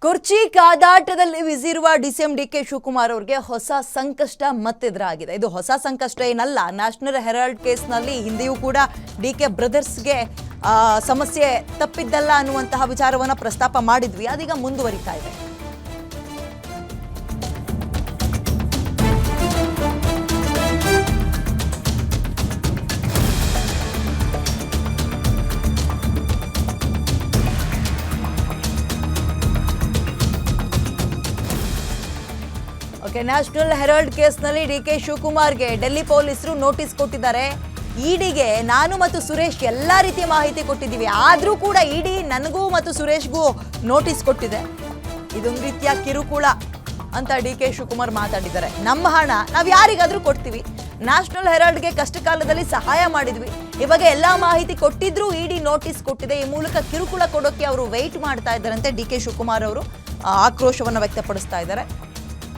ಕುರ್ಚಿ ಕಾದಾಟದಲ್ಲಿ ಬಿಸಿರುವ DCM DK Shivakumar ಅವರಿಗೆ ಹೊಸ ಸಂಕಷ್ಟ ಮತ್ತೆದುರಾಗಿದೆ. ಇದು ಹೊಸ ಸಂಕಷ್ಟ ಏನಲ್ಲ. ನ್ಯಾಷನಲ್ ಹೆರಾಲ್ಡ್ ಕೇಸ್ನಲ್ಲಿ ಹಿಂದೆಯೂ ಕೂಡ ಡಿಕೆ ಬ್ರದರ್ಸ್ಗೆ ಸಮಸ್ಯೆ ತಪ್ಪಿದ್ದಲ್ಲ ಅನ್ನುವಂತಹ ವಿಚಾರವನ್ನು ಪ್ರಸ್ತಾಪ ಮಾಡಿದ್ವಿ. ಅದೀಗ ಮುಂದುವರಿತಾ ಇದೆ. ನ್ಯಾಷನಲ್ ಹೆರಾಲ್ಡ್ ಕೇಸ್ನಲ್ಲಿ ಡಿಕೆ ಶಿವಕುಮಾರ್ಗೆ ಡೆಲ್ಲಿ ಪೊಲೀಸರು ನೋಟಿಸ್ ಕೊಟ್ಟಿದ್ದಾರೆ. ಇಡಿಗೆ ನಾನು ಮತ್ತು ಸುರೇಶ್ ಎಲ್ಲ ರೀತಿಯ ಮಾಹಿತಿ ಕೊಟ್ಟಿದ್ದೀವಿ, ಆದರೂ ಕೂಡ ಇಡಿ ನನಗೂ ಮತ್ತು ಸುರೇಶ್ಗೂ ನೋಟಿಸ್ ಕೊಟ್ಟಿದೆ. ಇದೊಂದು ರೀತಿಯ ಕಿರುಕುಳ ಅಂತ ಡಿಕೆ ಶಿವಕುಮಾರ್ ಮಾತಾಡಿದ್ದಾರೆ. ನಮ್ಮ ಹಣ ನಾವು ಯಾರಿಗಾದ್ರೂ ಕೊಡ್ತೀವಿ. ನ್ಯಾಷನಲ್ ಹೆರಾಲ್ಡ್ಗೆ ಕಷ್ಟ ಕಾಲದಲ್ಲಿ ಸಹಾಯ ಮಾಡಿದ್ವಿ, ಇವಾಗ ಎಲ್ಲ ಮಾಹಿತಿ ಕೊಟ್ಟಿದ್ರು ಇಡಿ ನೋಟಿಸ್ ಕೊಟ್ಟಿದೆ. ಈ ಮೂಲಕ ಕಿರುಕುಳ ಕೊಡೋಕೆ ಅವರು ವೆಯ್ಟ್ ಮಾಡ್ತಾ ಇದ್ದಾರಂತೆ. ಡಿಕೆ ಶಿವಕುಮಾರ್ ಅವರು ಆಕ್ರೋಶವನ್ನು ವ್ಯಕ್ತಪಡಿಸ್ತಾ ಇದ್ದಾರೆ.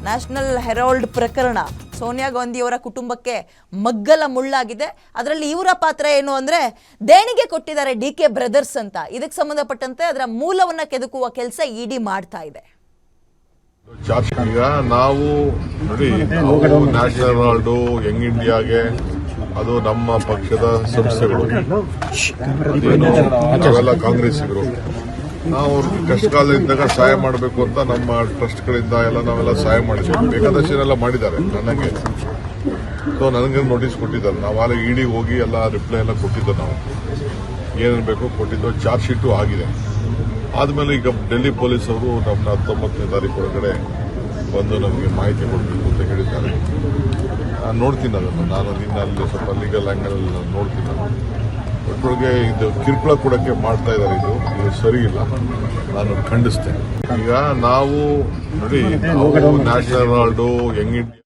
ನ್ಯಾಷನಲ್ ಹೆರಾಲ್ಡ್ ಪ್ರಕರಣ ಸೋನಿಯಾ ಗಾಂಧಿಯವರ ಕುಟುಂಬಕ್ಕೆ ಮಗ್ಗಲ ಮುಳ್ಳಾಗಿದೆ. ಅದರಲ್ಲಿ ಇವರ ಪಾತ್ರ ಏನು ಅಂದರೆ ದೇಣಿಗೆ ಕೊಟ್ಟಿದ್ದಾರೆ ಡಿಕೆ ಬ್ರದರ್ಸ್ ಅಂತ. ಇದಕ್ಕೆ ಸಂಬಂಧಪಟ್ಟಂತೆ ಅದರ ಮೂಲವನ್ನು ಕೆದಕುವ ಕೆಲಸ ಇಡಿ ಮಾಡ್ತಾ ಇದೆ. ಈಗ ನಾವು ನೋಡಿ, ನ್ಯಾಷನಲ್ ಹೆರಾಲ್ಡ್ ಯಂಗ್ ಇಂಡಿಯಾಗೆ ಅದು ನಮ್ಮ ಪಕ್ಷದ ಸಂಸ್ಥೆಗಳು, ನಾವೆಲ್ಲ ಕಾಂಗ್ರೆಸ್ಸಿಗರು. ನಾವು ಕಷ್ಟಕಾಲದಿಂದಾಗ ಸಹಾಯ ಮಾಡಬೇಕು ಅಂತ ನಮ್ಮ ಟ್ರಸ್ಟ್ಗಳಿಂದ ನಾವೆಲ್ಲ ಸಹಾಯ ಮಾಡಿದ್ವಿ. ಬೇಕಾದಷ್ಟೆಲ್ಲ ಮಾಡಿದ್ದಾರೆ ನನಗೆ. ಸೊ ನನಗೆ ನೋಟಿಸ್ ಕೊಟ್ಟಿದ್ದಾರೆ. ನಾವು ಅಲ್ಲಿ ಇಡಿ ಹೋಗಿ ಎಲ್ಲ ರಿಪ್ಲೈ ಎಲ್ಲ ಕೊಟ್ಟಿದ್ದು, ನಾವು ಏನೇನು ಬೇಕೋ ಕೊಟ್ಟಿದ್ದು. ಚಾರ್ಜ್ ಶೀಟು ಆಗಿದೆ. ಆದಮೇಲೆ ಈಗ ಡೆಲ್ಲಿ ಪೊಲೀಸ್ ಅವರು ನಮ್ಮನ್ನ 19ನೇ ತಾರೀಕು ಒಳಗಡೆ ಬಂದು ನಮಗೆ ಮಾಹಿತಿ ಕೊಡಬೇಕು ಅಂತ ಹೇಳಿದ್ದಾರೆ. ನಾನು ನೋಡ್ತೀನಿ ಅದನ್ನು. ನಾನು ನಿನ್ನ ಅಲ್ಲಿ ಸ್ವಲ್ಪ ಲೀಗಲ್ ಆ್ಯಂಗಲ್ ನೋಡ್ತೀನಿ. ಒಟ್ಟೊಳಗೆ ಇದು ಕಿರುಕುಳ ಕೊಡೋಕ್ಕೆ ಮಾಡ್ತಾ ಇದ್ದಾರೆ. ಇದು ಸರಿ ಇಲ್ಲ, ನಾನು ಖಂಡಿಸ್ತೇನೆ. ಈಗ ನಾವು ನೋಡಿ, ನ್ಯಾಷನಲ್ ಹೆರಾಲ್ಡ್ ಯಂಗ್ ಇಂಡಿಯಾ